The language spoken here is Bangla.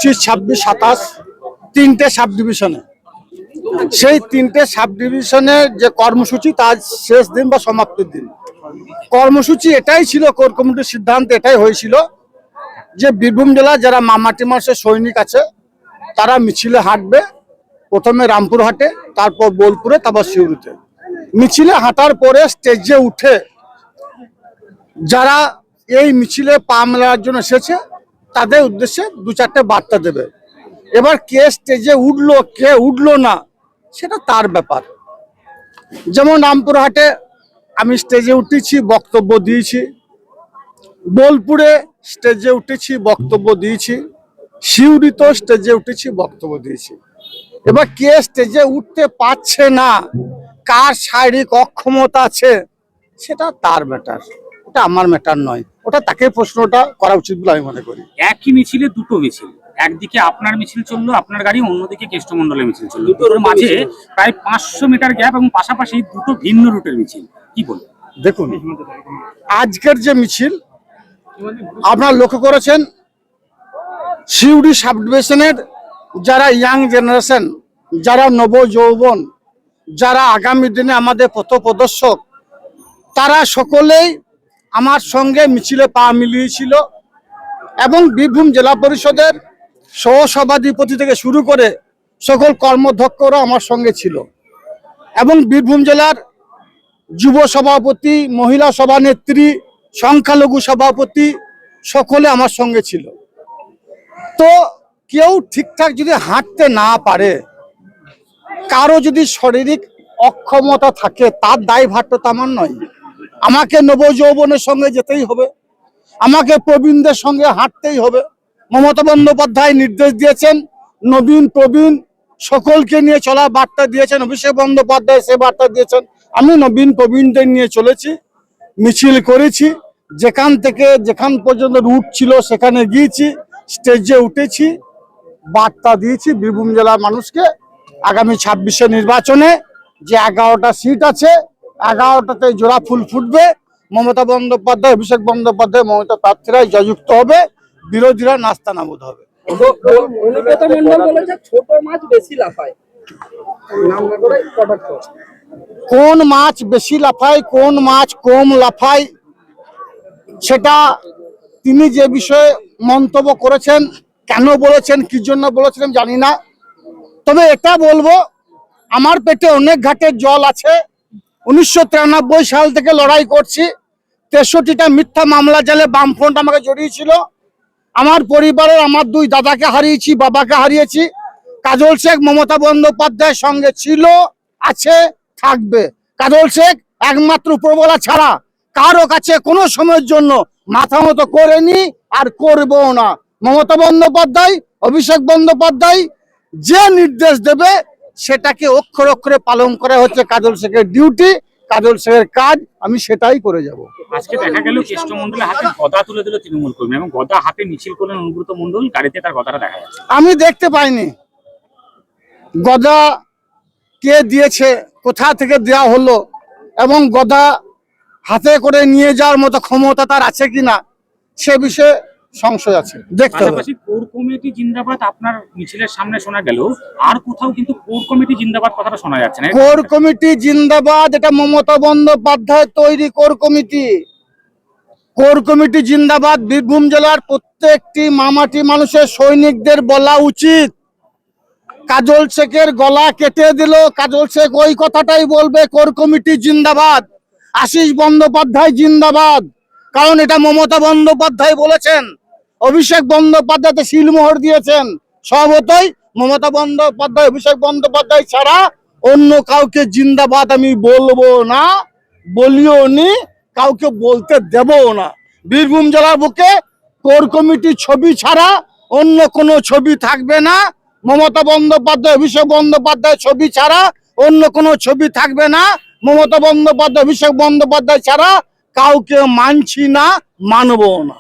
26, 27 তিনটে সাব ডিভিশনে সেই তিনটে সাব ডিভিশনের যে কর্মসূচি তার শেষ দিন বা সমাপ্তির দিন কর্মসূচি এটাই ছিল। কোর কমিটির সিদ্ধান্ত এটাই হয়েছিল যে বীরভূম জেলার যারা মামাটি মাসের সৈনিক আছে তারা মিছিলে হাঁটবে। প্রথমে রামপুরহাটে, তারপর বোলপুরে, তারপর সিউড়িতে। মিছিলে হাঁটার পরে স্টেজে উঠে যারা এই মিছিলে পা মেলার জন্য এসেছে তাদের উদ্দেশ্যে দু চারটে বার্তা দেবে। এবার কে স্টেজে উঠলো কে উঠলো না সেটা তার ব্যাপার। যেমন রামপুরহাটে আমি স্টেজে উঠেছি, বক্তব্য দিয়েছি। বোলপুরে স্টেজে উঠেছি, বক্তব্য দিয়েছি। সিউড়িতেও স্টেজে উঠেছি, বক্তব্য দিয়েছি। এবার কে স্টেজে উঠতে পারছে না, কার শারীরিক অক্ষমতা আছে সেটা তার ম্যাটার, ওটা আমার ম্যাটার নয়। ওটা তাকে প্রশ্নটা করা উচিত বলে আমি মনে করি। একই মিছিলে দুটো মিছিল, একদিকে আপনার মিছিল চললো, আপনার গাড়ি, অন্যদিকে কেষ্টমণ্ডলের মিছিল চললো। দুটোর মাঝে প্রায় 500 মিটার গ্যাপ এবং পাশাপাশি দুটো ভিন্ন রুটের মিছিল। কি বলবেন? দেখুন, আজকের যে মিছিল আপনারা লক্ষ্য করেছেন, সিউড়ি সাব ডিভিশনের যারা ইয়াং জেনারেশন, যারা নব যৌবন, যারা আগামী দিনে আমাদের পথপ্রদর্শক, তারা সকলেই আমার সঙ্গে মিছিলে পা মিলিয়েছিল। এবং বীরভূম জেলা পরিষদের সহসভাধিপতি থেকে শুরু করে সকল কর্মধ্যক্ষরা আমার সঙ্গে ছিল। এবং বীরভূম জেলার যুব সভাপতি, মহিলা সভানেত্রী, সংখ্যালঘু সভাপতি সকলে আমার সঙ্গে ছিল। তো কেউ ঠিকঠাক যদি হাঁটতে না পারে, কারো যদি শারীরিক অক্ষমতা থাকে, তার দায়ভারটা তো আমার নয়। আমাকে নবযৌবনের সঙ্গে যেতেই হবে, আমাকে প্রবীণদের সঙ্গে হাঁটতেই হবে। মমতা বন্দ্যোপাধ্যায় নির্দেশ দিয়েছেন, নবীন প্রবীণ সকলকে নিয়ে চলার বার্তা দিয়েছেন। অভিষেক বন্দ্যোপাধ্যায় সে বার্তা দিয়েছেন। আমি নবীন প্রবীণদের নিয়ে চলেছি, মিছিল করেছি, যেখান থেকে যেখান পর্যন্ত রুট ছিল সেখানে গিয়েছি, স্টেজে উঠেছি, বার্তা দিয়েছি বীরভূম জেলার মানুষকে। আগামী 26শে নির্বাচনে যে 11টা সিট আছে, 11টাতে জোড়া ফুল ফুটবে। মমতা বন্দ্যোপাধ্যায়, অভিষেক বন্দ্যোপাধ্যায়, মমতা প্রার্থীরাই জয়যুক্ত হবে, বিরোধীরা নাস্তা নাবুদ হবে। কোন মাছ বেশি লাফায়, কোন মাছ কম লাফায়, সেটা তিনি যে বিষয়ে মন্তব্য করেছেন, কেন বলেছেন, কি জন্য বলেছেন জানি না। তবে এটা বলবো, আমার পেটে অনেক ঘাটের জল আছে। 1993 সাল থেকে লড়াই করছি। 63টা মিথ্যা মামলা জালে বামফ্রন্ট আমাকে জড়িয়েছিল। আমার পরিবারের আমার 2 দাদাকে হারিয়েছি, বাবাকে হারিয়েছি। কাজল শেখ মমতা বন্দ্যোপাধ্যায়ের সঙ্গে ছিল, আছে, থাকবে। কাজল শেখ একমাত্র উপরওয়ালা ছাড়া কারো কাছে কোনো সময়ের জন্য মাথা মতো করেনি আর করবো না। মমতা বন্দ্যোপাধ্যায়, অভিষেক বন্দ্যোপাধ্যায় যে নির্দেশ দেবে সেটাকে অক্ষরে অক্ষরে পালন করা হচ্ছে কাজল শেখের ডিউটি, কাজল শেখের কাজ, আমি সেটাই করে যাব। আজকে দেখা গেল কেষ্টমণ্ডলের হাতে গদা তুলে দিল তৃণমূল কর্মী এবং গদা হাতে মিছিল করলেন অনুব্রত মণ্ডল, গাড়িতে তার গদাটা দেখা যাচ্ছে। আমি দেখতে পাইনি গদা কে দিয়েছে, কোথা থেকে দেওয়া হলো, এবং গদা হাতে করে নিয়ে যাওয়ার মতো ক্ষমতা তার আছে কিনা সে বিষয়ে সংশয় আছে, দেখতে হবে। পাশাপাশি কোর কমিটি জিন্দাবাদ আপনার মিছিলের সামনে শোনা গেল, আর কোথাও কিন্তু কোর কমিটি জিন্দাবাদ কথাটা শোনা যাচ্ছে না। কোর কমিটি জিন্দাবাদ, এটা মমতা বন্দ্যোপাধ্যায় তৈরি কোর কমিটি। কোর কমিটি জিন্দাবাদ বীরভূম জেলার প্রত্যেকটি মামাটি মানুষের সৈনিকদের বলা উচিত। কাজল শেখের গলা কেটে দিল, কাজল শেখ ওই কথাটাই বলবে, কোর কমিটি জিন্দাবাদ, আশিস বন্দ্যোপাধ্যায় জিন্দাবাদ। কারণ এটা মমতা বন্দ্যোপাধ্যায় বলেছেন, অভিষেক বন্দ্যোপাধ্যায় শিলমোহর দিয়েছেন। স্বভাবতই মমতা বন্দ্যোপাধ্যায়, অভিষেক বন্দ্যোপাধ্যায় ছাড়া অন্য কাউকে জিন্দাবাদ আমি বলবো না, বলিও নি, কাউকে বলতে দেবও না। বীরভূম জেলার বুকে কোর কমিটি ছবি ছাড়া অন্য কোনো ছবি থাকবে না। মমতা বন্দ্যোপাধ্যায়, অভিষেক বন্দ্যোপাধ্যায় ছবি ছাড়া অন্য কোনো ছবি থাকবে না। মমতা বন্দ্যোপাধ্যায়, অভিষেক বন্দ্যোপাধ্যায় ছাড়া কাউকে মানছি না, মানবো না।